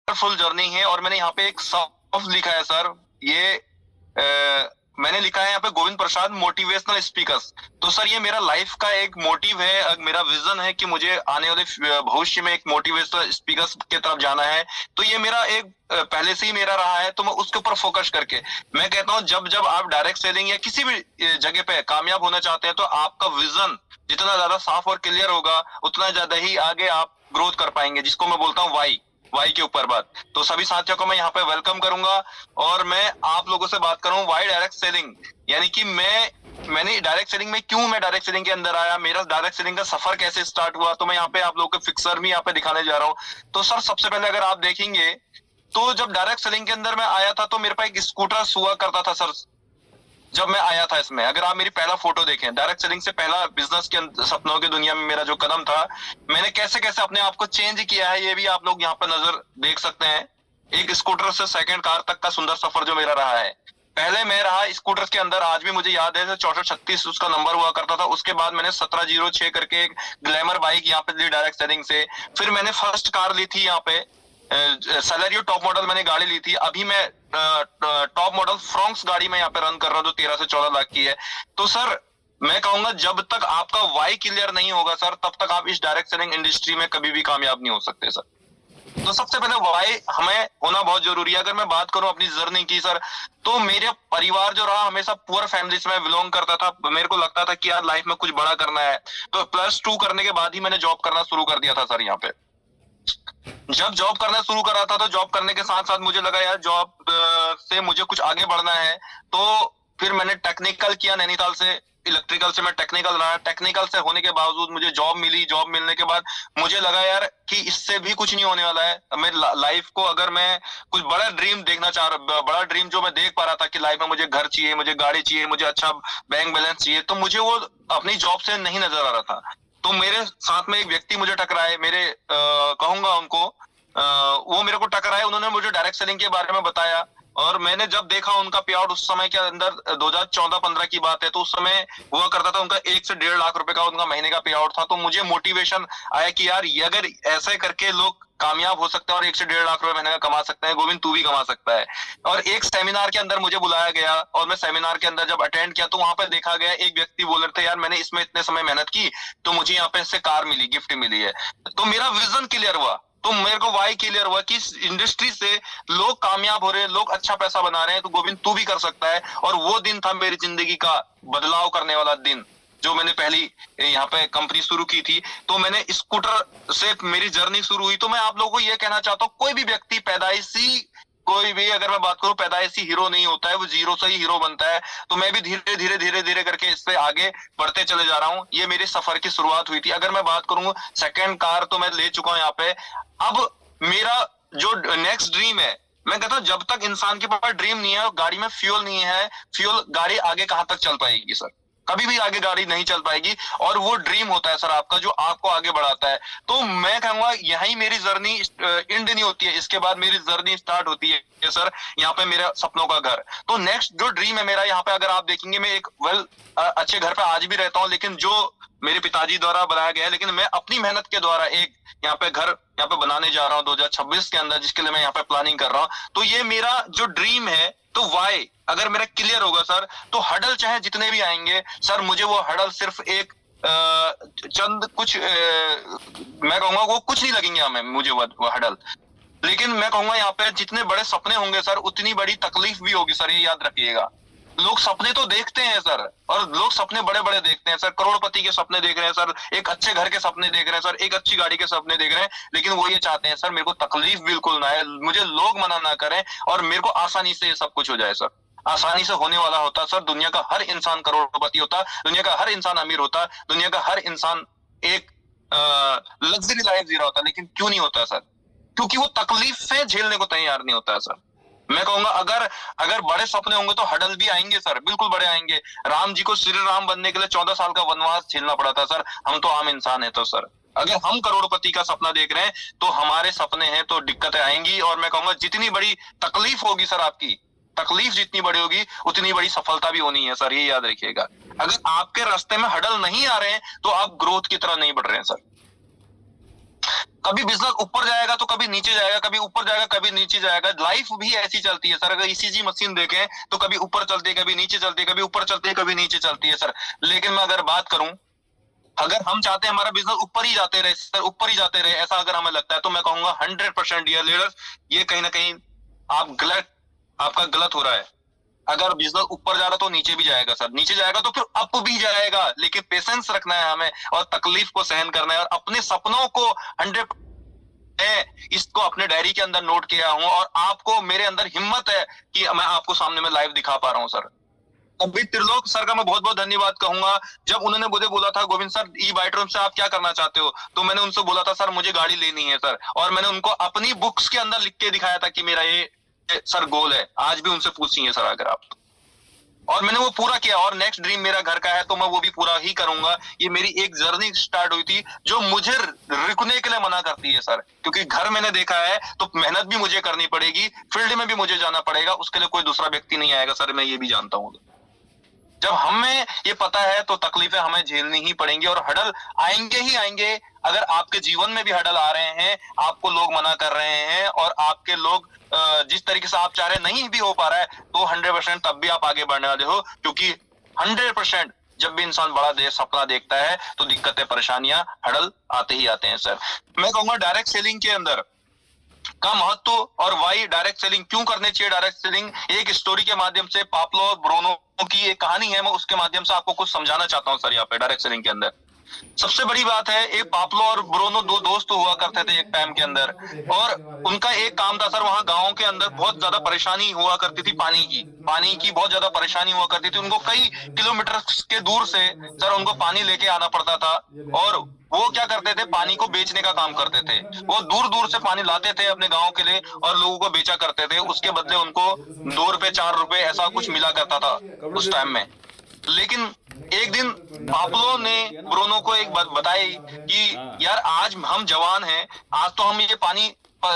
Wonderful journey है। और मैंने यहाँ पे एक शब्द लिखा है सर, ये मैंने लिखा है यहाँ पे गोविंद प्रसाद मोटिवेशनल स्पीकर्स। तो सर ये मेरा लाइफ का एक मोटिव है, मेरा विजन है कि मुझे आने वाले भविष्य में एक मोटिवेशनल स्पीकर्स की तरफ जाना है। तो ये मेरा एक पहले से ही मेरा रहा है, तो मैं उसके ऊपर फोकस करके मैं कहता हूँ जब जब आप डायरेक्ट सेलिंग या किसी भी जगह पे कामयाब होना चाहते हैं, तो आपका विजन जितना ज्यादा साफ और क्लियर होगा, उतना ज्यादा ही आगे आप ग्रोथ कर पाएंगे, जिसको मैं बोलता हूँ वाई के ऊपर बात। तो सभी साथियों को मैं यहाँ पे वेलकम करूंगा और मैं आप लोगों से बात करूं वाई डायरेक्ट सेलिंग, यानी कि मैंने डायरेक्ट सेलिंग में क्यों मैं डायरेक्ट सेलिंग के अंदर आया, मेरा डायरेक्ट सेलिंग का सफर कैसे स्टार्ट हुआ। तो मैं यहाँ पे आप लोगों को फिक्सर भी यहाँ पे दिखाने जा रहा हूँ। तो सर सबसे पहले अगर आप देखेंगे तो जब डायरेक्ट सेलिंग के अंदर मैं आया था, तो मेरे पास एक स्कूटर हुआ करता था सर। जब मैं आया था इसमें, अगर आप मेरी पहला फोटो देखें, डायरेक्ट सेलिंग से पहला बिजनेस के सपनों की दुनिया में मेरा जो कदम था, मैंने कैसे कैसे अपने आप को चेंज किया है, ये भी आप लोग यहाँ पर नजर देख सकते हैं। एक स्कूटर से सेकंड कार तक का सुंदर सफर जो मेरा रहा है। पहले मैं रहा स्कूटर के अंदर, आज भी मुझे याद है 6436 उसका नंबर हुआ करता था। उसके बाद मैंने 1706 करके एक ग्लैमर बाइक यहाँ पे ली डायरेक्ट सेलिंग से। फिर मैंने फर्स्ट कार ली थी यहाँ पे सेलेरियो टॉप मॉडल मैंने गाड़ी ली थी। अभी मैं टॉप मॉडल फ्रोंक्स गाड़ी में यहाँ पे रन कर रहा हूँ जो 13 से 14 लाख की है। तो सर मैं कहूंगा जब तक आपका वाई क्लियर नहीं होगा सर, तब तक आप इस डायरेक्ट सेलिंग इंडस्ट्री में कभी भी कामयाब नहीं हो सकते सर। तो सबसे पहले वाई हमें होना बहुत जरूरी है। अगर मैं बात करूं अपनी जर्नी की सर, तो मेरे परिवार जो रहा हमेशा पुअर फैमिली से मैं बिलोंग करता था। मेरे को लगता था कि यार लाइफ में कुछ बड़ा करना है। तो +2 करने के बाद ही मैंने जॉब करना शुरू कर दिया था सर। यहाँ पे जब जॉब करना शुरू करा था, तो जॉब करने के साथ साथ मुझे लगा यार जॉब से मुझे कुछ आगे बढ़ना है। तो फिर मैंने टेक्निकल किया नैनीताल से, इलेक्ट्रिकल से मैं टेक्निकल रहा। टेक्निकल से होने के बावजूद मुझे जॉब मिली। जॉब मिलने के बाद मुझे लगा यार कि इससे भी कुछ नहीं होने वाला है। मैं लाइफ को अगर मैं कुछ बड़ा ड्रीम देखना चाह रहा, बड़ा ड्रीम जो मैं देख पा रहा था कि लाइफ में मुझे घर चाहिए, मुझे गाड़ी चाहिए, मुझे अच्छा बैंक बैलेंस चाहिए, तो मुझे वो अपनी जॉब से नहीं नजर आ रहा था। तो मेरे साथ में एक व्यक्ति मुझे टकराए, मेरे कहूंगा उनको, वो मेरे को टकराए। उन्होंने मुझे डायरेक्ट सेलिंग के बारे में बताया और मैंने जब देखा उनका पे आउट उस समय के अंदर 2014-15 की बात है, तो उस समय हुआ करता था उनका 1 से 1.5 लाख रुपए का उनका महीने का पे आउट था। तो मुझे मोटिवेशन आया कि यार ये अगर ऐसे करके लोग कामयाब हो सकते हैं और 1 से 1.5 लाख रुपए महीने का कमा सकते हैं, गोविंद तू भी कमा सकता है। और एक सेमिनार के अंदर मुझे बुलाया गया और मैं सेमिनार के अंदर जब अटेंड किया, तो वहां पर देखा गया एक व्यक्ति बोल रहे थे यार मैंने इसमें इतने समय मेहनत की, तो मुझे यहाँ पे इससे कार मिली, गिफ्ट मिली है। तो मेरा विजन क्लियर हुआ, तो मेरे को वाई क्लियर हुआ कि इस इंडस्ट्री से लोग कामयाब हो रहे हैं, लोग अच्छा पैसा बना रहे हैं, तो गोविंद तू भी कर सकता है। और वो दिन था मेरी जिंदगी का बदलाव करने वाला दिन, जो मैंने पहली यहाँ पे कंपनी शुरू की थी। तो मैंने स्कूटर से मेरी जर्नी शुरू हुई। तो मैं आप लोगों को ये कहना चाहता हूँ, कोई भी व्यक्ति पैदाइशी, कोई भी अगर मैं बात करूं पैदाइशी हीरो नहीं होता है, वो जीरो से ही हीरो बनता है। तो मैं भी धीरे धीरे धीरे धीरे करके इससे आगे बढ़ते चले जा रहा हूं। ये मेरे सफर की शुरुआत हुई थी। अगर मैं बात करूं सेकंड कार तो मैं ले चुका हूं यहाँ पे। अब मेरा जो नेक्स्ट ड्रीम है, मैं कहता हूं जब तक इंसान के पास ड्रीम नहीं है, गाड़ी में फ्यूल नहीं है, फ्यूल गाड़ी आगे कहां तक चल पाएगी सर, कभी भी आगे गाड़ी नहीं चल पाएगी। और वो ड्रीम होता है सर आपका, जो आपको आगे बढ़ाता है। तो मैं कहूंगा यही मेरी जर्नी एंड नहीं होती है, इसके बाद मेरी जर्नी स्टार्ट होती है सर यहाँ पे मेरा सपनों का घर। तो नेक्स्ट जो ड्रीम है मेरा यहाँ पे, अगर आप देखेंगे मैं एक अच्छे घर पे आज भी रहता हूँ, लेकिन जो मेरे पिताजी द्वारा बनाया गया है, लेकिन मैं अपनी मेहनत के द्वारा एक यहाँ पे घर यहाँ पे बनाने जा रहा हूँ 2026 के अंदर, जिसके लिए मैं यहाँ पे प्लानिंग कर रहा हूँ। तो ये मेरा जो ड्रीम है, तो वाई अगर मेरा क्लियर होगा सर, तो हडल चाहे जितने भी आएंगे सर, मुझे वो हडल सिर्फ एक चंद कुछ मैं कहूंगा वो कुछ नहीं लगेंगे हमें, मुझे वो हडल। लेकिन मैं कहूंगा यहाँ पे जितने बड़े सपने होंगे सर, उतनी बड़ी तकलीफ भी होगी सर, ये याद रखिएगा। लोग सपने तो देखते हैं सर, और लोग सपने बड़े बड़े देखते हैं सर, करोड़पति के सपने देख रहे हैं सर, एक अच्छे घर के सपने देख रहे हैं सर, एक अच्छी गाड़ी के सपने देख रहे हैं, लेकिन वो ये चाहते हैं सर मेरे को तकलीफ बिल्कुल ना है, मुझे लोग मना ना करें, और मेरे को आसानी से ये सब कुछ हो जाए सर। आसानी से होने वाला होता सर, दुनिया का हर इंसान करोड़पति होता, दुनिया का हर इंसान अमीर होता, दुनिया का हर इंसान एक लग्जरी लाइफ जी रहा होता। लेकिन क्यों नहीं होता सर? क्योंकि वो तकलीफ से झेलने को तैयार नहीं होता है सर। मैं कहूंगा अगर अगर बड़े सपने होंगे तो हडल भी आएंगे सर, बिल्कुल बड़े आएंगे। राम जी को श्री राम बनने के लिए 14 साल का वनवास झेलना पड़ा था सर, हम तो आम इंसान है। तो सर अगर हम करोड़पति का सपना देख रहे हैं, तो हमारे सपने हैं तो दिक्कतें आएंगी। और मैं कहूंगा जितनी बड़ी तकलीफ होगी सर, आपकी तकलीफ जितनी बड़ी होगी उतनी बड़ी सफलता भी होनी है सर, ये याद रखिएगा। अगर आपके रास्ते में हडल नहीं आ रहे हैं, तो आप ग्रोथ की तरह नहीं बढ़ रहे हैं सर। कभी बिजनेस ऊपर जाएगा तो कभी नीचे जाएगा, कभी ऊपर जाएगा कभी नीचे जाएगा। लाइफ भी ऐसी चलती है सर। अगर ईसीजी मशीन देखें तो कभी ऊपर चलती है कभी नीचे चलती है, कभी ऊपर चलती है कभी नीचे चलती है सर। लेकिन मैं अगर बात करूं, अगर हम चाहते हैं हमारा बिजनेस ऊपर ही जाते रहे सर, ऊपर ही जाते रहे, ऐसा अगर हमें लगता है, तो मैं कहूंगा 100% डियर लीडर्स, ये कहीं ना कहीं आप गलत, आपका गलत हो रहा है। अगर बिजनेस ऊपर जा रहा तो नीचे भी जाएगा सर, नीचे जाएगा तो फिर अप भी जाएगा। लेकिन पेशेंस रखना है हमें और तकलीफ को सहन करना है और अपने सपनों को 100, इसको अपने डायरी के अंदर नोट किया हूं और आपको मेरे अंदर हिम्मत है कि मैं आपको सामने में लाइव दिखा पा रहा हूं सर। अभी त्रिलोक सर का मैं बहुत बहुत धन्यवाद कहूंगा। जब उन्होंने मुझे बोला था गोविंद सर ई बाइटरूम से आप क्या करना चाहते हो, तो मैंने उनसे बोला था सर मुझे गाड़ी लेनी है सर, और मैंने उनको अपनी बुक्स के अंदर लिख के दिखाया था कि मेरा ये सर गोल है। आज भी उनसे पूछिए सर अगर आप, और मैंने वो पूरा किया। और नेक्स्ट ड्रीम मेरा घर का है तो मैं वो भी पूरा ही करूंगा। ये मेरी एक जर्नी स्टार्ट हुई थी जो मुझे रुकने के लिए मना करती है सर, क्योंकि घर मैंने देखा है तो मेहनत भी मुझे करनी पड़ेगी, फील्ड में भी मुझे जाना पड़ेगा, उसके लिए कोई दूसरा व्यक्ति नहीं आएगा सर, मैं ये भी जानता हूँ। जब हमें ये पता है तो तकलीफें हमें झेलनी ही पड़ेंगी और हडल आएंगे ही आएंगे। अगर आपके जीवन में भी हडल आ रहे हैं, आपको लोग मना कर रहे हैं और आपके लोग जिस तरीके से आप चाह रहे हैं नहीं भी हो पा रहा है, तो 100% तब भी आप आगे बढ़ने वाले हो, क्योंकि 100% जब भी इंसान बड़ा सपना देखता है तो दिक्कतें परेशानियां हडल आते ही आते हैं सर। मैं कहूंगा डायरेक्ट सेलिंग के अंदर का महत्व और वाई डायरेक्ट सेलिंग क्यों करने चाहिए। डायरेक्ट सेलिंग एक स्टोरी के माध्यम से, पाब्लो और ब्रूनो की एक कहानी है, मैं उसके माध्यम से आपको कुछ समझाना चाहता हूं सर। यहाँ पे डायरेक्ट सेलिंग के अंदर सबसे बड़ी बात है, एक पाब्लो और ब्रूनो दो दोस्त हुआ करते थे एक टाइम के अंदर, और उनका एक काम था सर, वहां गांव के अंदर बहुत ज्यादा परेशानी हुआ करती थी, पानी की बहुत ज्यादा परेशानी हुआ करती थी। उनको कई किलोमीटर के दूर से सर उनको पानी लेके आना पड़ता था, और वो क्या करते थे, पानी को बेचने का काम करते थे। वो दूर दूर से पानी लाते थे अपने गांव के लिए और लोगों को बेचा करते थे। उसके बदले उनको 2 रुपए 4 रुपए ऐसा कुछ मिला करता था उस टाइम में। लेकिन एक दिन पाब्लो ने ब्रूनो को एक बात बताई कि यार आज हम जवान हैं, आज तो हम ये पानी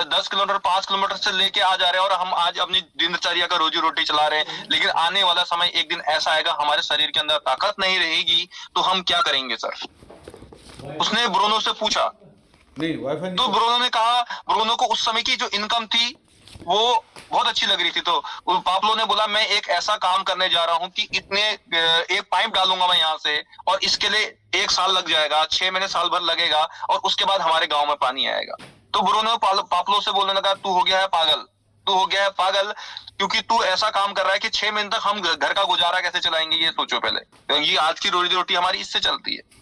10 किलोमीटर 5 किलोमीटर से लेके आ जा रहे हैं और हम आज अपनी दिनचर्या का रोजी रोटी चला रहे हैं, लेकिन आने वाला समय एक दिन ऐसा आएगा हमारे शरीर के अंदर ताकत नहीं रहेगी, तो हम क्या करेंगे सर। उसने ब्रूनो से पूछा, तो ब्रूनो ने कहा, ब्रूनो को उस समय की जो इनकम थी वो बहुत अच्छी लग रही थी, तो पाब्लो ने बोला मैं एक ऐसा काम करने जा रहा हूं कि इतने एक पाइप डालूंगा मैं यहाँ से, और इसके लिए 1 साल लग जाएगा, 6 महीने साल भर लगेगा, और उसके बाद हमारे गांव में पानी आएगा। तो ब्रूनो पाब्लो से बोलने लगा, तू हो गया है पागल, तू हो गया है पागल, क्योंकि तू ऐसा काम कर रहा है कि 6 महीने तक हम घर का गुजारा कैसे चलाएंगे, ये सोचो पहले, क्योंकि आज की रोजी रोटी हमारी इससे चलती है।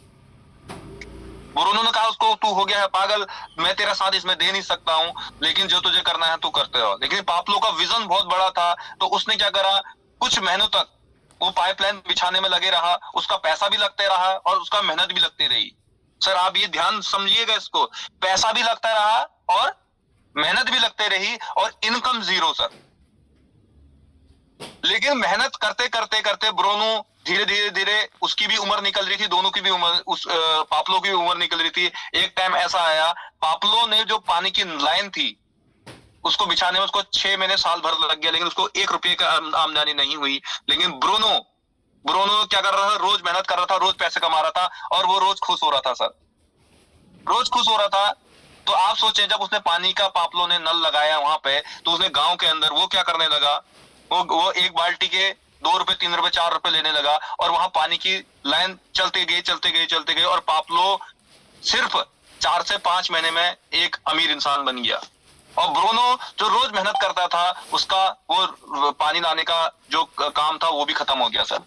ब्रूनो ने कहा उसको, तू हो गया है पागल, मैं तेरा साथ इसमें दे नहीं सकता हूँ, लेकिन जो तुझे करना है तू करते रहो। लेकिन पाब्लो का विजन बहुत बड़ा था, तो उसने क्या करा, कुछ महीनों तक वो पाइपलाइन बिछाने में लगे रहा, उसका पैसा भी लगते रहा और उसका मेहनत भी लगती रही। सर आप ये ध्यान समझिएगा इसको, पैसा भी लगता रहा और मेहनत भी लगते रही और इनकम जीरो सर। लेकिन मेहनत करते करते करते ब्रूनो धीरे धीरे धीरे उसकी भी उम्र निकल रही थी, दोनों की भी उम्र, उस पाब्लो की उम्र निकल रही थी। एक टाइम ऐसा आया, पाब्लो ने जो पानी की लाइन थी उसको बिछाने में उसको 6 महीने साल भर लग गया, लेकिन उसको 1 रुपये का आमदनी नहीं हुई। लेकिन ब्रूनो क्या कर रहा था, रोज मेहनत कर रहा था, रोज पैसे कमा रहा था और वो रोज खुश हो रहा था सर, रोज खुश हो रहा था। तो आप सोचें, जब उसने पानी का, पाब्लो ने नल लगाया वहां पे, तो उसने गांव के अंदर वो क्या करने लगा, वो एक बाल्टी के 2 रुपए 3 रुपए 4 रुपए लेने लगा, और वहां पानी की लाइन चलते गई और पाब्लो सिर्फ 4 से 5 महीने में एक अमीर इंसान बन गया। और ब्रूनो जो रोज मेहनत करता था, उसका वो पानी लाने का जो काम था वो भी खत्म हो गया सर।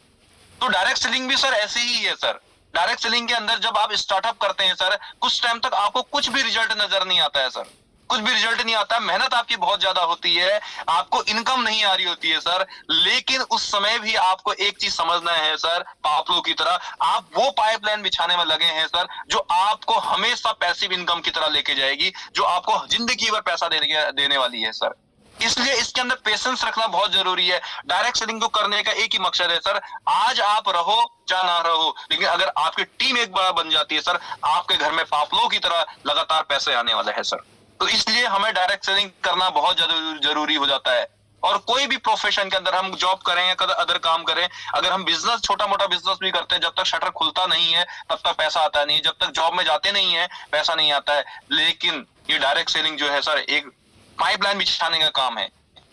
तो डायरेक्ट सेलिंग भी सर ऐसे ही है सर। डायरेक्ट सेलिंग के अंदर जब आप स्टार्टअप करते हैं सर, कुछ टाइम तक आपको कुछ भी रिजल्ट नजर नहीं आता है सर, कुछ भी रिजल्ट नहीं आता, मेहनत आपकी बहुत ज्यादा होती है, आपको इनकम नहीं आ रही होती है सर। लेकिन उस समय भी आपको एक चीज समझना है सर, पाब्लो की तरह आप वो पाइपलाइन बिछाने में लगे हैं सर, जो आपको हमेशा पैसिव इनकम की तरह लेके जाएगी, जो आपको जिंदगी भर पैसा देने वाली है सर। इसलिए इसके अंदर पेशेंस रखना बहुत जरूरी है। डायरेक्ट सेलिंग को करने का एक ही मकसद है सर, आज आप रहो या ना रहो, लेकिन अगर आपकी टीम एक बार बन जाती है सर, आपके घर में पाब्लो की तरह लगातार पैसे आने वाले हैं सर। तो इसलिए हमें डायरेक्ट सेलिंग करना बहुत जरूरी हो जाता है। और कोई भी प्रोफेशन के अंदर हम जॉब करें या अदर काम करें, अगर हम बिजनेस, छोटा मोटा बिजनेस भी करते हैं, जब तक शटर खुलता नहीं है तब तक पैसा आता नहीं है, जब तक जॉब में जाते नहीं है पैसा नहीं आता है। लेकिन ये डायरेक्ट सेलिंग जो है सर, एक पाइपलाइन बिछाने का काम है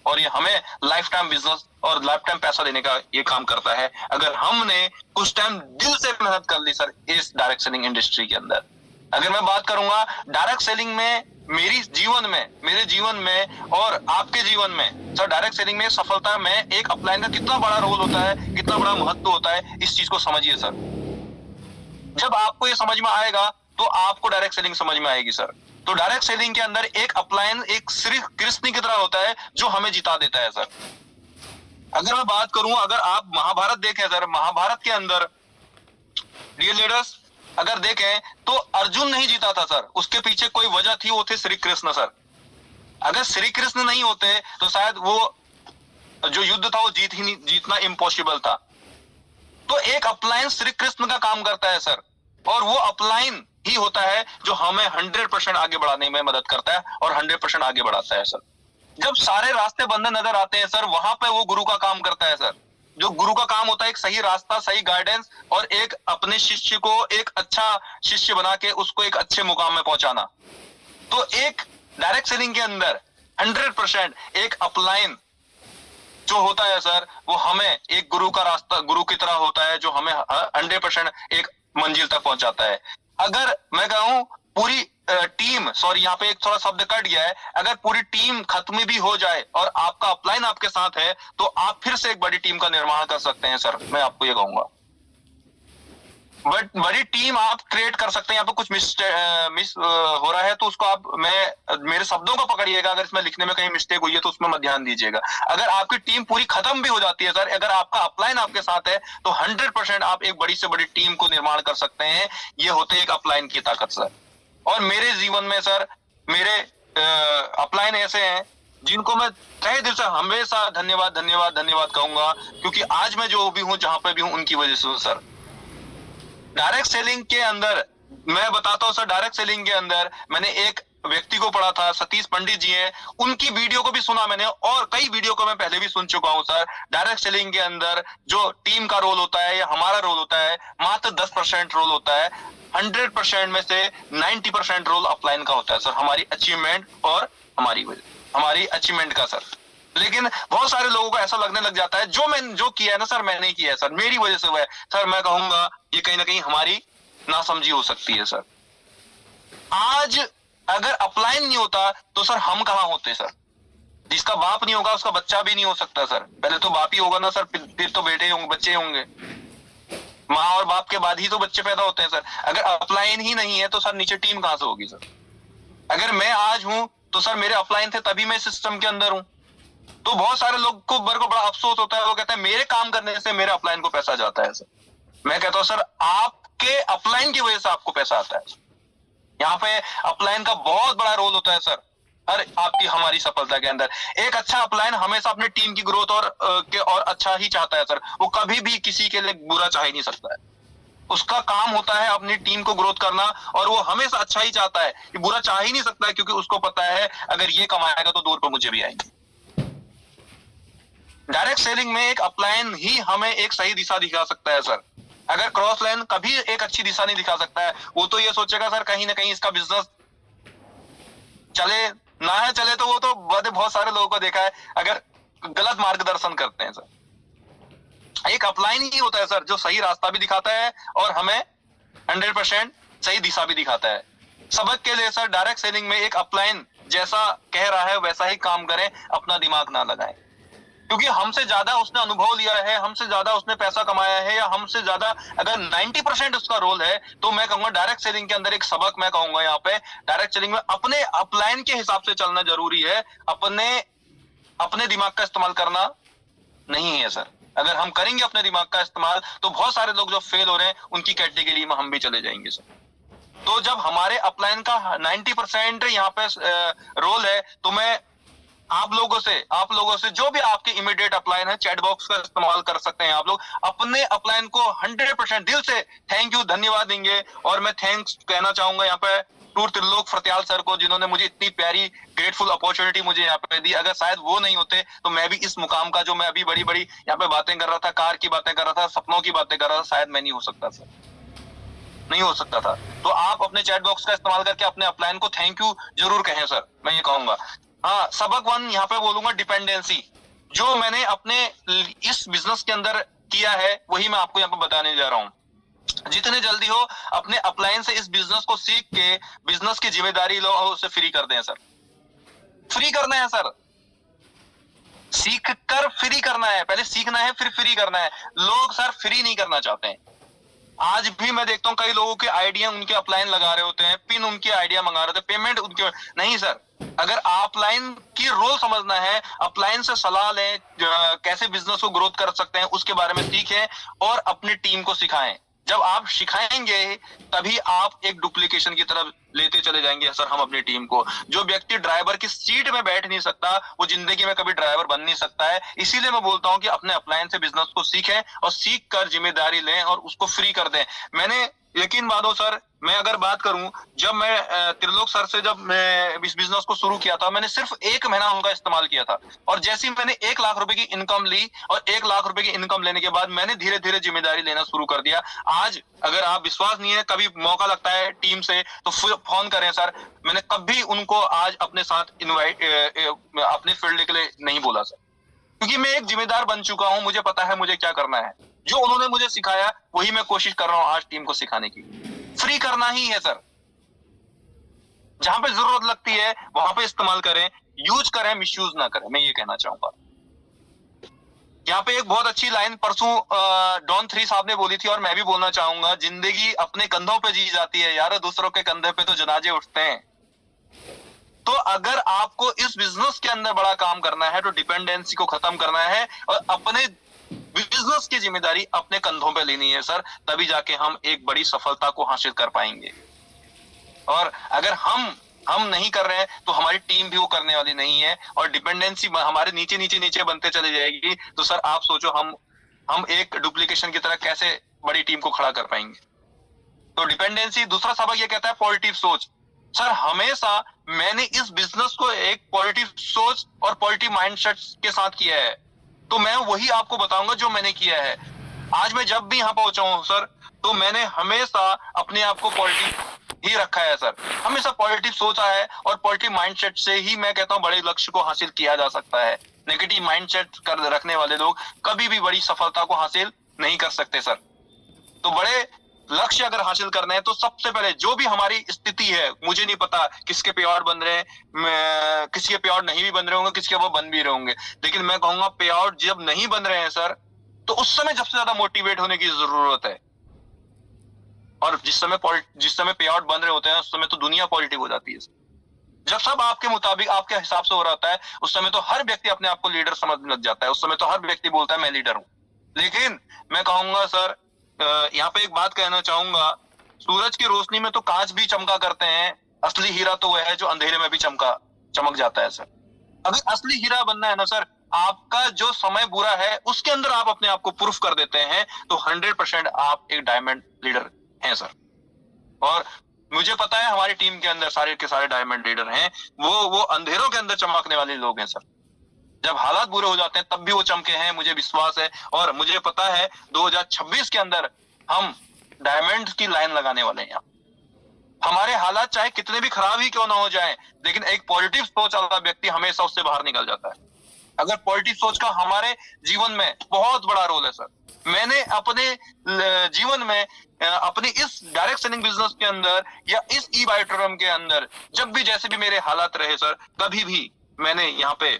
और ये हमें लाइफ टाइम बिजनेस और लाइफ टाइम पैसा देने का ये काम करता है, अगर हमने कुछ टाइम दिल से मेहनत कर ली सर इस डायरेक्ट सेलिंग इंडस्ट्री के अंदर। अगर मैं बात करूंगा डायरेक्ट सेलिंग में, मेरे जीवन में और आपके जीवन में सर, डायरेक्ट सेलिंग में सफलता में एक अपलाइन का कितना बड़ा रोल होता है, कितना बड़ा महत्व होता है, इस चीज को समझिए सर। जब आपको ये समझ में आएगा तो आपको डायरेक्ट सेलिंग समझ में आएगी सर। तो डायरेक्ट सेलिंग के अंदर एक अपलाइन एक सिर्फ कृष्ण की तरह होता है जो हमें जिता देता है सर। अगर मैं बात करूं, अगर आप महाभारत देखें सर, महाभारत के अंदर रियल लीडर्स अगर देखें तो अर्जुन नहीं जीता था सर, उसके पीछे कोई वजह थी, वो थे श्री कृष्ण सर। अगर श्री कृष्ण नहीं होते तो शायद वो जो युद्ध था वो जीतना इम्पॉसिबल था। तो एक अपलाइन श्री कृष्ण का काम करता है सर, और वो अपलाइन ही होता है जो हमें 100% आगे बढ़ाने में मदद करता है और 100% आगे बढ़ाता है सर। जब सारे रास्ते बंद नजर आते हैं सर, वहां पे वो गुरु का काम करता है सर। जो गुरु का काम होता है एक सही रास्ता, सही गाइडेंस और एक अपने शिष्य को एक अच्छा शिष्य बना के उसको एक अच्छे मुकाम में पहुंचाना। तो एक डायरेक्ट सेलिंग के अंदर 100% एक अपलाइन जो होता है सर, वो हमें एक गुरु का रास्ता, गुरु की तरह होता है जो हमें 100% एक मंजिल तक पहुंचाता है। अगर मैं कहूं पूरी टीम, सॉरी यहाँ पे एक थोड़ा शब्द कट गया है, अगर पूरी टीम खत्म भी हो जाए और आपका अपलाइन आपके साथ है तो आप फिर से एक बड़ी टीम का निर्माण कर सकते हैं सर। मैं आपको ये कहूंगा बड़ी टीम आप क्रिएट कर सकते हैं। यहाँ पे कुछ मिस हो रहा है तो उसको आप मेरे शब्दों को पकड़िएगा, अगर इसमें लिखने में कहीं मिस्टेक हुई है तो उसमें मत ध्यान दीजिएगा। अगर आपकी टीम पूरी खत्म भी हो जाती है सर, अगर आपका अपलाइन आपके साथ है तो 100% आप एक बड़ी से बड़ी टीम को निर्माण कर सकते हैं। ये होते हैं एक अपलाइन की ताकत सर। और मेरे जीवन में सर मेरे अपलाइन ऐसे हैं जिनको मैं तहे दिल से हमेशा धन्यवाद धन्यवाद धन्यवाद कहूंगा, क्योंकि आज मैं जो भी हूं, जहां पे भी हूं, उनकी वजह से हूं सर। डायरेक्ट सेलिंग के अंदर मैं बताता हूं सर, डायरेक्ट सेलिंग के अंदर मैंने एक व्यक्ति को पढ़ा था, सतीश पंडित जी हैं, उनकी वीडियो को भी सुना मैंने और कई वीडियो को मैं पहले भी सुन चुका हूं सर। डायरेक्ट सेलिंग के अंदर जो टीम का रोल होता है या हमारा रोल होता है, मात्र 10% रोल होता है। 100% में से 90% रोल अपलाइन का होता है सर, हमारी अचीवमेंट और हमारी अचीवमेंट का सर। लेकिन बहुत सारे लोगों को ऐसा लगने लग जाता है जो किया है ना सर, मैंने किया है सर, मेरी वजह से हुआ है सर। मैं कहूंगा ये कहीं ना कहीं हमारी नासमझी हो सकती है सर। आज अगर अपलाइन नहीं होता तो सर हम कहां होते सर। जिसका बाप नहीं होगा उसका बच्चा भी नहीं हो सकता सर। पहले तो बाप ही होगा ना सर, फिर तो बेटे होंगे, बच्चे होंगे। माँ और बाप के बाद ही तो बच्चे पैदा होते हैं सर। अगर अपलाइन ही नहीं है तो सर नीचे टीम कहां से होगी सर। अगर मैं आज हूं तो सर मेरे अपलाइन थे तभी मैं सिस्टम के अंदर हूं। तो बहुत सारे लोग को बड़ा अफसोस होता है, वो कहते हैं मेरे काम करने से मेरे अपलाइन को पैसा जाता है सर। मैं कहता हूं सर आपके अपलाइन की वजह से आपको पैसा आता है। यहाँ पे अपलाइन का बहुत बड़ा रोल होता है सर हर आपकी हमारी सफलता के अंदर। एक अच्छा अपलाइन हमेशा अपने टीम की ग्रोथ और अच्छा ही चाहता है सर। वो कभी भी किसी के लिए बुरा चाह ही नहीं सकता है। उसका काम होता है अपनी टीम को ग्रोथ करना और वो हमेशा अच्छा ही चाहता है, ये बुरा चाह ही नहीं सकता है, क्योंकि उसको पता है अगर ये कमाएगा तो 2 रुपए मुझे भी आएंगे। डायरेक्ट सेलिंग में एक अपलाइन ही हमें एक सही दिशा दिखा सकता है सर। अगर क्रॉस लाइन कभी एक अच्छी दिशा नहीं दिखा सकता है। वो तो ये सोचेगा सर कहीं ना कहीं इसका बिजनेस चले ना है, चले तो वो तो बहुत सारे लोगों को देखा है अगर गलत मार्गदर्शन करते हैं सर। एक अपलाइन ही होता है सर जो सही रास्ता भी दिखाता है और हमें 100% सही दिशा भी दिखाता है। सबक के लिए सर डायरेक्ट सेलिंग में एक अपलाइन जैसा कह रहा है वैसा ही काम करें, अपना दिमाग ना लगाएं। क्योंकि हमसे ज्यादा उसने अनुभव लिया है, हमसे ज्यादा उसने पैसा कमाया है, या हमसे ज्यादा अगर 90% उसका रोल है, तो मैं कहूंगा डायरेक्ट सेलिंग के अंदर एक सबक मैं कहूंगा यहाँ पे, डायरेक्ट सेलिंग में अपने अपलाइन के हिसाब से चलना जरूरी है। अपने दिमाग का इस्तेमाल करना नहीं है सर। अगर हम करेंगे अपने दिमाग का इस्तेमाल तो बहुत सारे लोग जो फेल हो रहे हैं उनकी कैटेगरी में हम भी चले जाएंगे सर। तो जब हमारे अपलाइन का 90% यहाँ पे रोल है, तो मैं आप लोगों से जो भी आपके इमीडिएट अपलाइन है, चैट बॉक्स का इस्तेमाल कर सकते हैं। आप लोग अपने अपलाइन को 100% दिल से थैंक यू धन्यवाद देंगे। और मैं थैंक्स कहना चाहूंगा यहाँ पे टूर त्रिलोक फतेयाल सर को, जिन्होंने मुझे इतनी प्यारी ग्रेटफुल अपॉर्चुनिटी मुझे यहाँ पे दी। अगर शायद वो नहीं होते तो मैं भी इस मुकाम का, जो मैं अभी बड़ी बड़ी यहाँ पे बातें कर रहा था, कार की बातें कर रहा था, सपनों की बातें कर रहा था, शायद मैं नहीं हो सकता सर, नहीं हो सकता था। तो आप अपने चैट बॉक्स का इस्तेमाल करके अपने अपलाइन को थैंक यू जरूर कहें सर, मैं ये कहूंगा। हाँ, सबक 1 यहाँ पे बोलूंगा, डिपेंडेंसी। जो मैंने अपने इस बिजनेस के अंदर किया है वही मैं आपको यहाँ पे बताने जा रहा हूँ। जितने जल्दी हो अपने अपलाइन से इस बिजनेस को सीख के बिजनेस की जिम्मेदारी लो और उसे फ्री कर दें सर। फ्री करना है सर, सीख कर फ्री करना है। पहले सीखना है फिर फ्री करना है। लोग सर फ्री नहीं करना चाहते हैं। आज भी मैं देखता हूँ कई लोगों के आइडिया उनके अपलाइन लगा रहे होते हैं, पिन उनके आइडिया मंगा रहे थे, पेमेंट उनके नहीं सर। अगर अपलाइन की रोल समझना है, अपलाइन से सलाह लें, कैसे बिजनेस को ग्रोथ कर सकते हैं उसके बारे में सीखें और अपनी टीम को सिखाएं। जब आप सिखाएंगे तभी आप एक डुप्लीकेशन की तरफ लेते चले जाएंगे सर हम अपनी टीम को। जो व्यक्ति ड्राइवर की सीट में बैठ नहीं सकता वो जिंदगी में कभी ड्राइवर बन नहीं सकता है। इसीलिए मैं बोलता हूं कि अपने अपलाइन से बिजनेस को सीखें और सीख कर जिम्मेदारी लें और उसको फ्री कर दें। मैंने यकीन मानो सर, मैं अगर बात करूं, जब मैं त्रिलोक सर से जब मैं इस बिजनेस को शुरू किया था, मैंने सिर्फ 1 महीना उनका इस्तेमाल किया था और जैसे ही मैंने 1 लाख रुपए की इनकम ली और 1 लाख रुपए की इनकम लेने के बाद मैंने धीरे धीरे जिम्मेदारी लेना शुरू कर दिया। आज अगर आप विश्वास नहीं है, कभी मौका लगता है टीम से तो फोन करें सर। मैंने कभी उनको आज अपने साथ इनवाइट अपने फील्ड के लिए नहीं बोला सर, क्योंकि मैं एक जिम्मेदार बन चुका हूं। मुझे पता है मुझे क्या करना है। जो उन्होंने मुझे सिखाया वही मैं कोशिश कर रहा हूं आज टीम को सिखाने की। फ्री करना ही है सर। जहां पे जरूरत लगती है वहां पे इस्तेमाल करें, यूज करें, मिसयूज ना करें, मैं ये कहना चाहूंगा। यहाँ पे एक बहुत अच्छी लाइन परसों डॉन 3 साहब ने बोली थी और मैं भी बोलना चाहूंगा, जिंदगी अपने कंधों पे जी जाती है यार, दूसरों के कंधे पे तो जनाजे उठते हैं। तो अगर आपको इस बिजनेस के अंदर बड़ा काम करना है तो डिपेंडेंसी को खत्म करना है और अपने बिजनेस की जिम्मेदारी अपने कंधों पे लेनी है सर, तभी जाके हम एक बड़ी सफलता को हासिल कर पाएंगे। और अगर हम नहीं कर रहे हैं तो हमारी टीम भी वो करने वाली नहीं है और डिपेंडेंसी हमारे नीचे नीचे नीचे बनते चले जाएगी। तो सर आप सोचो हम एक डुप्लीकेशन की तरह कैसे बड़ी टीम को खड़ा कर पाएंगे। तो डिपेंडेंसी। दूसरा सबक ये कहता है पॉजिटिव सोच। सर हमेशा मैंने इस बिजनेस को एक पॉजिटिव सोच और पॉजिटिव माइंडसेट के साथ किया है, तो मैं वही आपको बताऊंगा जो मैंने किया है। आज मैं जब भी यहाँ पहुंचा हूं सर, तो मैंने हमेशा अपने आप को पॉजिटिव ही रखा है सर। हमेशा पॉजिटिव सोचा है और पॉजिटिव माइंडसेट से ही मैं कहता हूँ बड़े लक्ष्य को हासिल किया जा सकता है। नेगेटिव माइंडसेट कर रखने वाले लोग कभी भी बड़ी सफलता को हासिल नहीं कर सकते सर। तो बड़े लक्ष्य अगर हासिल करना है तो सबसे पहले जो भी हमारी स्थिति है, मुझे नहीं पता किसके पे आउट बन रहे हैं, किसी के पे आउट नहीं भी बन रहे होंगे, किसके वो बन भी रहे होंगे, लेकिन मैं कहूंगा पे आउट जब नहीं बन रहे हैं सर, तो उस समय सबसे ज्यादा मोटिवेट होने की जरूरत है। और जिस समय पे आउट बन रहे होते हैं उस समय तो दुनिया पॉजिटिव हो जाती है। जब सब आपके मुताबिक आपके हिसाब से हो रहा होता है उस समय तो हर व्यक्ति अपने आप को लीडर समझने लग जाता है। उस समय तो हर व्यक्ति बोलता है मैं लीडर हूं। लेकिन मैं कहूंगा सर, यहाँ पे एक बात कहना चाहूंगा, सूरज की रोशनी में तो कांच भी चमका करते हैं, असली हीरा तो वह है जो अंधेरे में भी चमक जाता है सर। अगर असली हीरा बनना है ना सर, आपका जो समय बुरा है उसके अंदर आप अपने आप को प्रूफ कर देते हैं तो 100% आप एक डायमंड लीडर हैं सर। और मुझे पता है हमारी टीम के अंदर सारे के सारे डायमंड लीडर हैं। वो अंधेरों के अंदर चमकने वाले लोग हैं सर। जब हालात बुरे हो जाते हैं तब भी वो चमके हैं, मुझे विश्वास है। और मुझे पता है 2026 के अंदर हम डायमंड की लाइन लगाने वाले हैं। हमारे हालात चाहे कितने भी खराब ही क्यों ना हो जाएं, लेकिन एक पॉजिटिव सोच वाला व्यक्ति हमेशा उससे बाहर निकल जाता है। अगर पॉजिटिव सोच का हमारे जीवन में बहुत बड़ा रोल है सर। मैंने अपने जीवन में अपने इस डायरेक्ट सेलिंग बिजनेस के अंदर या इस ई बायोट्रम के अंदर जब भी जैसे भी मेरे हालात रहे सर, कभी भी मैंने यहाँ पे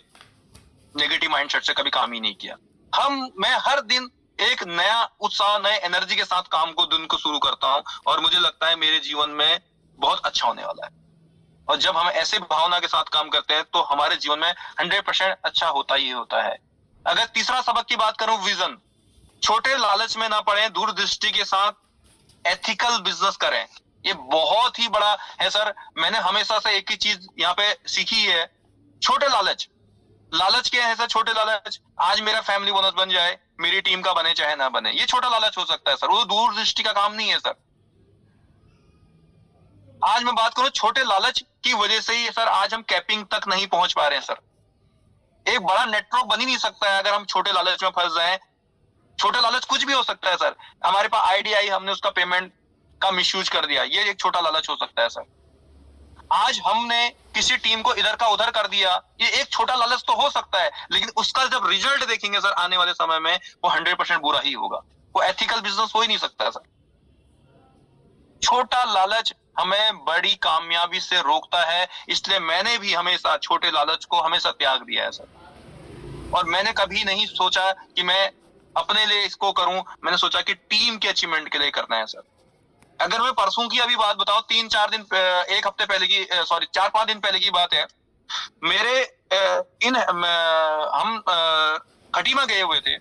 नेगेटिव माइंडसेट से कभी काम ही नहीं किया। मैं हर दिन एक नया उत्साह, नए एनर्जी के साथ दिन को शुरू करता हूं और मुझे लगता है मेरे जीवन में बहुत अच्छा होने वाला है। और जब हम ऐसे भावना के साथ काम करते हैं तो हमारे जीवन में 100% अच्छा होता ही होता है। अगर तीसरा सबक की बात करूं, विजन। छोटे लालच में ना पड़े, दूरदृष्टि के साथ एथिकल बिजनेस करें। ये बहुत ही बड़ा है सर। मैंने हमेशा से एक ही चीज यहाँ पे सीखी है, छोटे लालच क्या है सर? छोटे लालच, आज मेरा फैमिली बोनस बन जाए, मेरी टीम का बने चाहे ना बने, ये छोटा लालच हो सकता है सर। वो दूरदृष्टि का काम नहीं है सर। आज मैं बात करूं, छोटे लालच की वजह से ही सर आज हम कैपिंग तक नहीं पहुंच पा रहे हैं सर। एक बड़ा नेटवर्क बन ही नहीं सकता है अगर हम छोटे लालच में फंस जाएं। छोटा लालच कुछ भी हो सकता है सर। हमारे पास आईडी आई, हमने उसका पेमेंट का मिसयूज कर दिया, ये एक छोटा लालच हो सकता है सर। आज हमने किसी टीम को इधर का उधर कर दिया, ये एक छोटा लालच तो हो सकता है, लेकिन उसका जब रिजल्ट देखेंगे सर आने वाले समय में, वो 100% बुरा ही होगा। वो एथिकल बिजनेस हो ही नहीं सकता है सर। छोटा लालच हमें बड़ी कामयाबी से रोकता है, इसलिए मैंने भी हमेशा छोटे लालच को हमेशा त्याग दिया है सर। और मैंने कभी नहीं सोचा कि मैं अपने लिए इसको करूं, मैंने सोचा कि टीम के अचीवमेंट के लिए करना है सर। अगर मैं परसों की अभी बात बताऊं, 3-4 दिन, एक हफ्ते पहले की, सॉरी 4-5 दिन पहले की बात है। मेरे हम खटीमा गए हुए थे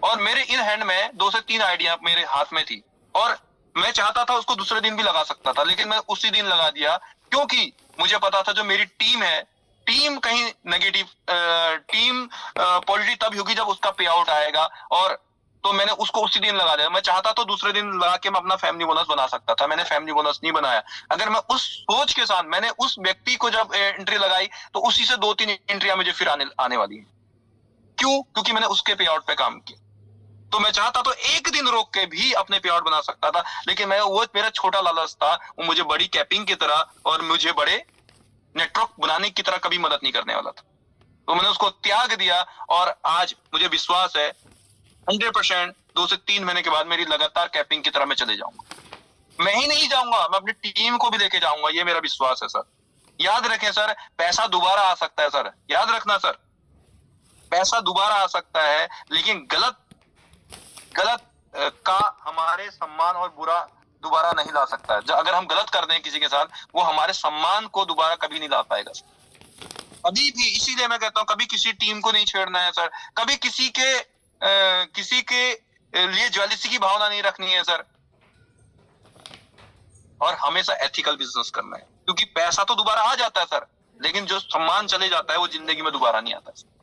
और मेरे इन हैंड में 2 से 3 आइडिया मेरे हाथ में थी और मैं चाहता था उसको दूसरे दिन भी लगा सकता था, लेकिन मैं उसी दिन लगा दिया क्योंकि मुझे पता था जो मेरी टीम है, टीम कहीं नेगेटिव, टीम पॉजिटिव तब होगी जब उसका पे आउट आएगा। और तो मैंने उसको उसी दिन लगा दिया। मैं चाहता तो दूसरे दिन लगा के मैं अपना फैमिली बोनस बना सकता था, मैंने फैमिली बोनस नहीं बनाया। अगर मैं उस सोच के साथ मैंने उस व्यक्ति को जब एंट्री लगाई तो उसी से 2-3 एंट्रियां मुझे फिर आने वाली है। क्यों? क्योंकि मैंने उसके पे आउट पे काम किया। तो मैं चाहता तो एक दिन रोक के भी अपने पे आउट बना सकता था, लेकिन मैं वो मेरा छोटा लालच था, वो मुझे बड़ी कैपिंग की तरह और मुझे बड़े नेटवर्क बनाने की तरह कभी मदद नहीं करने वाला था। तो मैंने उसको त्याग दिया और आज मुझे विश्वास है 100% 2 से 3 महीने के बाद मेरी लगातार कैपिंग की तरह मैं चले जाऊंगा। मैं ही नहीं जाऊंगा, मैं अपनी टीम को भी लेके जाऊंगा, ये मेरा विश्वास है सर। याद रखें सर, पैसा दोबारा आ सकता है सर, याद रखना सर, पैसा दोबारा आ सकता है, लेकिन गलत का हमारे सम्मान और बुरा दोबारा नहीं ला सकता है। अगर हम गलत कर दें किसी के साथ, वो हमारे सम्मान को दोबारा कभी नहीं ला पाएगा कभी भी। इसीलिए मैं कहता हूं कभी किसी टीम को नहीं छेड़ना है सर, कभी किसी के लिए ज्वेलिसी की भावना नहीं रखनी है सर, और हमेशा एथिकल बिजनेस करना है, क्योंकि पैसा तो दोबारा आ जाता है सर, लेकिन जो सम्मान चले जाता है वो जिंदगी में दोबारा नहीं आता है।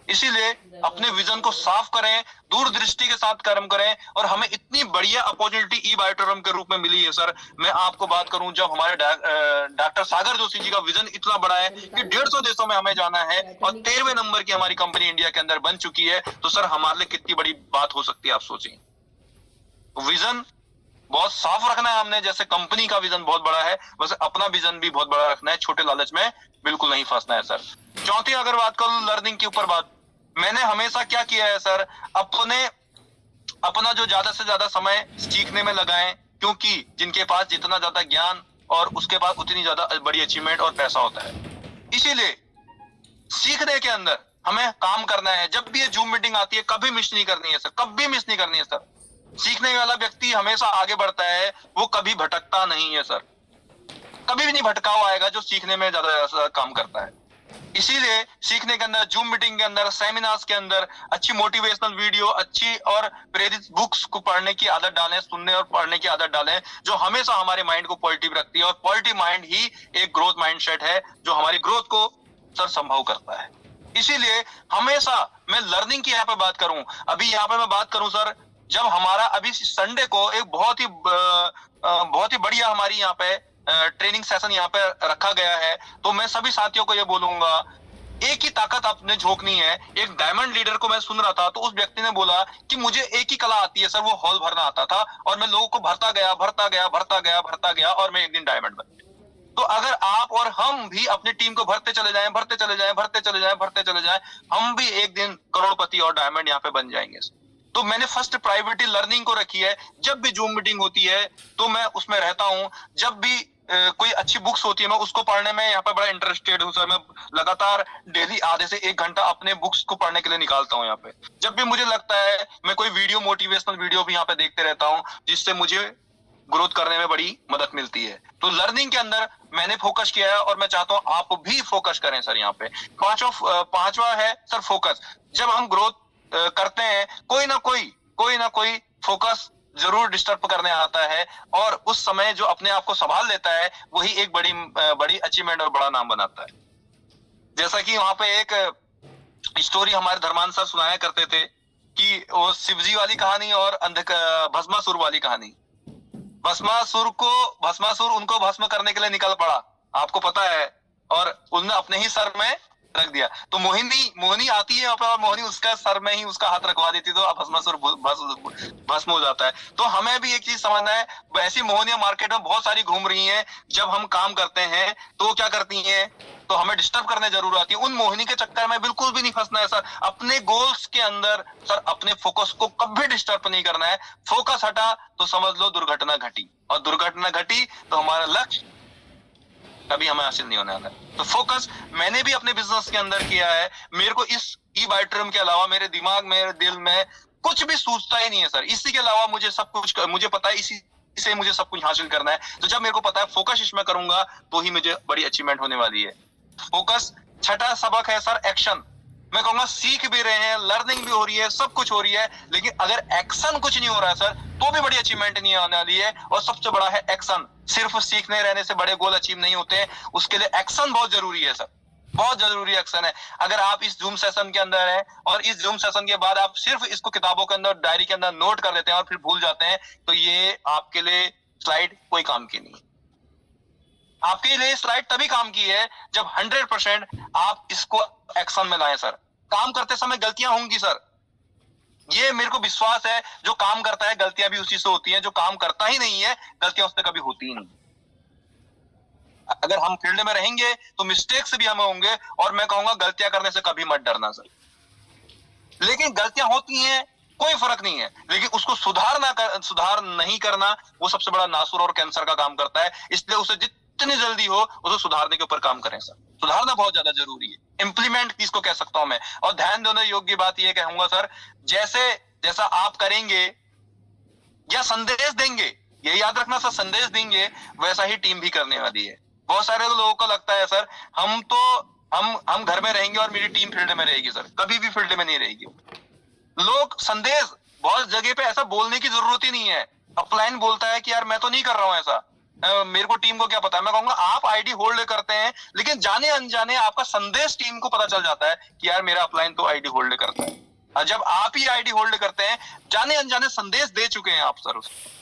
इसीलिए अपने विजन को साफ करें, दूरदृष्टि के साथ कर्म करें, और हमें इतनी बढ़िया अपॉर्चुनिटी ई-बायोटोरम के रूप में मिली है सर। मैं आपको बात करूं, जब हमारे डॉक्टर सागर जोशी जी का विजन इतना बड़ा है कि 150 देशों में हमें जाना है और 13वें नंबर की हमारी कंपनी इंडिया के अंदर बन चुकी है, तो सर हमारे लिए कितनी बड़ी बात हो सकती है आप सोचिए। विजन बहुत साफ रखना है हमने, जैसे कंपनी का विजन बहुत बड़ा है वैसे अपना विजन भी बहुत बड़ा रखना है, छोटे लालच में बिल्कुल नहीं फंसना है सर। चौथी अगर बात करूं लर्निंग के ऊपर बात, मैंने हमेशा क्या किया है सर, अपना जो ज्यादा से ज्यादा समय सीखने में लगाएं, क्योंकि जिनके पास जितना ज्यादा ज्ञान और उसके पास उतनी ज्यादा बड़ी अचीवमेंट और पैसा होता है। इसीलिए सीखने के अंदर हमें काम करना है। जब भी ये जूम मीटिंग आती है कभी मिस नहीं करनी है सर, कभी मिस नहीं करनी है सर। सीखने वाला व्यक्ति हमेशा आगे बढ़ता है, वो कभी भटकता नहीं है सर, कभी भी नहीं भटका हुआ आएगा जो सीखने में ज्यादा काम करता है। इसीलिए सीखने के अंदर, जूम मीटिंग के अंदर, सेमिनार्स के अंदर अच्छी मोटिवेशनल वीडियो, अच्छी और प्रेरित बुक्स को पढ़ने की आदत डालें, सुनने और पढ़ने की आदत डालें, जो हमेशा हमारे माइंड को पॉजिटिव रखती है। और पॉजिटिव माइंड ही एक ग्रोथ माइंडसेट है जो हमारी ग्रोथ को सर संभव करता है। इसीलिए हमेशा मैं लर्निंग की यहाँ पे बात करूं, अभी यहाँ पे मैं बात करूं सर, जब हमारा अभी संडे को एक बहुत ही बढ़िया हमारी यहाँ पे ट्रेनिंग सेशन यहाँ पे रखा गया है, तो मैं सभी साथियों को ये बोलूंगा, एक ही ताकत आपने झोंकनी है। एक डायमंड लीडर को मैं सुन रहा था, तो उस व्यक्ति ने बोला कि मुझे एक ही कला आती है सर, वो हॉल भरना आता था, और मैं लोगों को भरता गया और मैं एक दिन डायमंड बन गया। तो अगर आप और हम भी अपनी टीम को भरते चले जाएं, हम भी एक दिन करोड़पति और डायमंड यहाँ पे बन जाएंगे। तो मैंने फर्स्ट प्रायोरिटी लर्निंग को रखी है। जब भी जूम मीटिंग होती है तो मैं उसमें रहता हूँ, जब भी कोई अच्छी बुक्स होती है मैं उसको पढ़ने में यहाँ पे बड़ा इंटरेस्टेड हूँ सर। मैं लगातार डेली आधे से 1 घंटा अपने बुक्स को पढ़ने के लिए निकालता हूँ यहाँ पे। जब भी मुझे लगता है मैं कोई वीडियो, मोटिवेशनल वीडियो भी यहाँ पे देखते रहता हूँ, जिससे मुझे ग्रोथ करने में बड़ी मदद मिलती है। तो लर्निंग के अंदर मैंने फोकस किया है और मैं चाहता हूँ आप भी फोकस करें सर। यहाँ पे पांचवा है सर फोकस। जब हम ग्रोथ करते हैं, कोई ना कोई फोकस जरूर डिस्टर्ब करने आता है, और उस समय जो अपने आप को संभाल लेता है वही एक बड़ी अचीवमेंट और बड़ा नाम बनाता है। जैसा कि वहां पे एक स्टोरी हमारे धर्मान सर सुनाया करते थे कि वो शिवजी वाली कहानी और भस्मासुर वाली कहानी। भस्मासुर उनको भस्म करने के लिए निकल पड़ा, आपको पता है, और उसने अपने ही सर में रख दिया। तो मोहिनी मोहिनी आती है वहां पर, और मोहिनी उसका सर में ही उसका हाथ रखवा देती, तो भस्मासुर भस्म हो जाता है। तो हमें भी एक चीज समझना है, ऐसी मोहनियां मार्केट में बहुत सारी घूम रही हैं। जब हम काम करते हैं तो वो क्या करती हैं, तो हमें डिस्टर्ब करने जरूर आती है। उन मोहिनी के चक्कर में बिल्कुल भी नहीं फंसना है सर। अपने गोल्स के अंदर सर अपने फोकस को कभी डिस्टर्ब नहीं करना है। फोकस हटा तो समझ लो दुर्घटना घटी, और दुर्घटना घटी तो हमारा लक्ष्य कभी हमें हासिल नहीं होने वाला। तो फोकस मैंने भी अपने बिजनेस के अंदर किया है। मेरे को इस ई बाइट्रम के अलावा मेरे दिमाग में, मेरे दिल में कुछ भी सूझता ही नहीं है सर। इसी के अलावा मुझे सब कुछ, मुझे पता है इसी से मुझे सब कुछ हासिल करना है। तो जब मेरे को पता है फोकस इसमें करूंगा तो ही मुझे बड़ी अचीवमेंट होने वाली है। फोकस। छठा सबक है सर एक्शन। मैं कहूंगा सीख भी रहे हैं, लर्निंग भी हो रही है, सब कुछ हो रही है, लेकिन अगर एक्शन कुछ नहीं हो रहा है सर तो भी बड़ी अचीवमेंट नहीं आने वाली है। और सबसे बड़ा है एक्शन। सिर्फ सीखने रहने से बड़े गोल अचीव नहीं होते हैं, उसके लिए एक्शन बहुत जरूरी है सर, बहुत जरूरी एक्शन है। अगर आप इस जूम सेशन के अंदर हैं और इस जूम सेशन के बाद आप सिर्फ इसको किताबों के अंदर, डायरी के अंदर नोट कर लेते हैं और फिर भूल जाते हैं, तो ये आपके लिए स्लाइड कोई काम की नहीं है। आपके लिए स्लाइड तभी काम की है जब 100% आप इसको एक्शन में लाएं सर। काम करते समय गलतियां होंगी सर, ये मेरे को विश्वास है। जो काम करता है गलतियां भी उसी से होती हैं, जो काम करता ही नहीं है गलतियां उससे कभी होती ही नहीं। अगर हम फील्ड में रहेंगे तो मिस्टेक्स भी हमें होंगे, और मैं कहूंगा गलतियां करने से कभी मत डरना सर। लेकिन गलतियां होती हैं, कोई फर्क नहीं है, लेकिन उसको सुधार नहीं करना वो सबसे बड़ा नासुर और कैंसर का काम करता है। इसलिए उसे जितनी जल्दी हो उसे सुधारने के ऊपर काम करें सर। सुधारना बहुत ज्यादा जरूरी है। इम्प्लीमेंट किसको कह सकता हूं मैं। और ध्यान देने योग्य बात यह कहूंगा सर, जैसा आप करेंगे या संदेश देंगे, ये याद रखना सर, संदेश देंगे वैसा ही टीम भी करने वाली है। बहुत सारे लोगों को लगता है सर हम घर में रहेंगे और मेरी टीम फील्ड में रहेगी सर, कभी भी फील्ड में नहीं रहेगी। लोग संदेश, बहुत जगह पे ऐसा बोलने की जरूरत ही नहीं है। अपलाइन बोलता है कि यार मैं तो नहीं कर रहा हूं ऐसा, मेरे को टीम को क्या पता है। मैं कहूंगा आप आईडी होल्ड करते हैं, लेकिन जाने अनजाने आपका संदेश टीम को पता चल जाता है कि यार मेरा अपलाइन तो आईडी होल्ड करता है। और जब आप ही आईडी होल्ड करते हैं, जाने अनजाने संदेश दे चुके हैं आप सर उसको।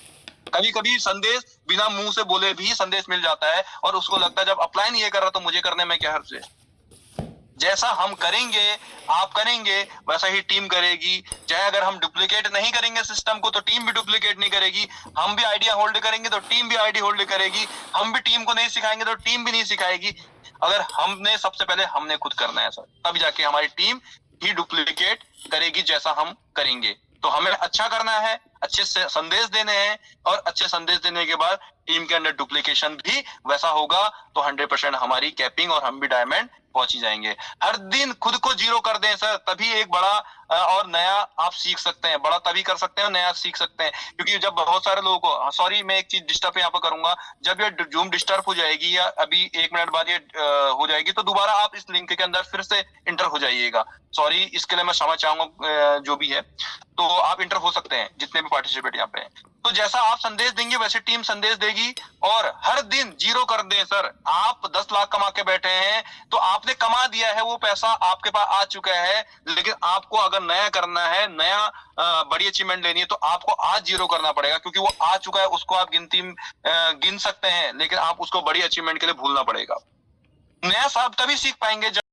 कभी कभी संदेश बिना मुंह से बोले भी संदेश मिल जाता है, और उसको लगता है जब अपलाइन ये कर रहा तो मुझे करने में क्या हर्ज है। जैसा हम करेंगे, आप करेंगे, वैसा ही टीम करेगी। चाहे अगर हम डुप्लीकेट नहीं करेंगे सिस्टम को तो टीम भी डुप्लीकेट नहीं करेगी। हम भी आइडिया होल्ड करेंगे तो टीम भी आइडिया होल्ड करेगी। हम भी टीम को नहीं सिखाएंगे तो टीम भी नहीं सिखाएगी। अगर हमने सबसे पहले हमने खुद करना है सर, तब जाके हमारी टीम ही डुप्लीकेट करेगी जैसा हम करेंगे। तो हमें अच्छा करना है, अच्छे से संदेश देने हैं, और अच्छे संदेश देने के बाद टीम के अंदर डुप्लीकेशन भी वैसा होगा तो 100% हमारी कैपिंग और हम भी डायमंड पहुंच ही जाएंगे। हर दिन खुद को जीरो कर दें सर, तभी एक बड़ा और नया आप सीख सकते हैं। बड़ा तभी कर सकते हैं, नया सीख सकते हैं। क्योंकि जब बहुत सारे लोगों को, सॉरी मैं एक चीज डिस्टर्ब यहाँ पर करूंगा, जब ये जूम डिस्टर्ब हो जाएगी या अभी 1 मिनट बाद ये हो जाएगी, तो दोबारा आप इस लिंक के अंदर फिर से इंटर हो जाइएगा। सॉरी, इसके लिए मैं क्षमा चाहूंगा जो भी है। तो आप इंटर हो सकते हैं जितने भी पार्टिसिपेट यहाँ पे हैं। तो जैसा आप संदेश देंगे वैसे टीम संदेश देगी, और हर दिन जीरो कर दें सर। आप 10 लाख कमा के बैठे हैं तो आपने कमा दिया है, वो पैसा आपके पास आ चुका है। लेकिन आपको अगर नया करना है, नया बड़ी अचीवमेंट लेनी है, तो आपको आज जीरो करना पड़ेगा, क्योंकि वो आ चुका है। उसको आप गिन सकते हैं, लेकिन आप उसको बड़ी अचीवमेंट के लिए भूलना पड़ेगा। नया साहब तभी सीख पाएंगे जब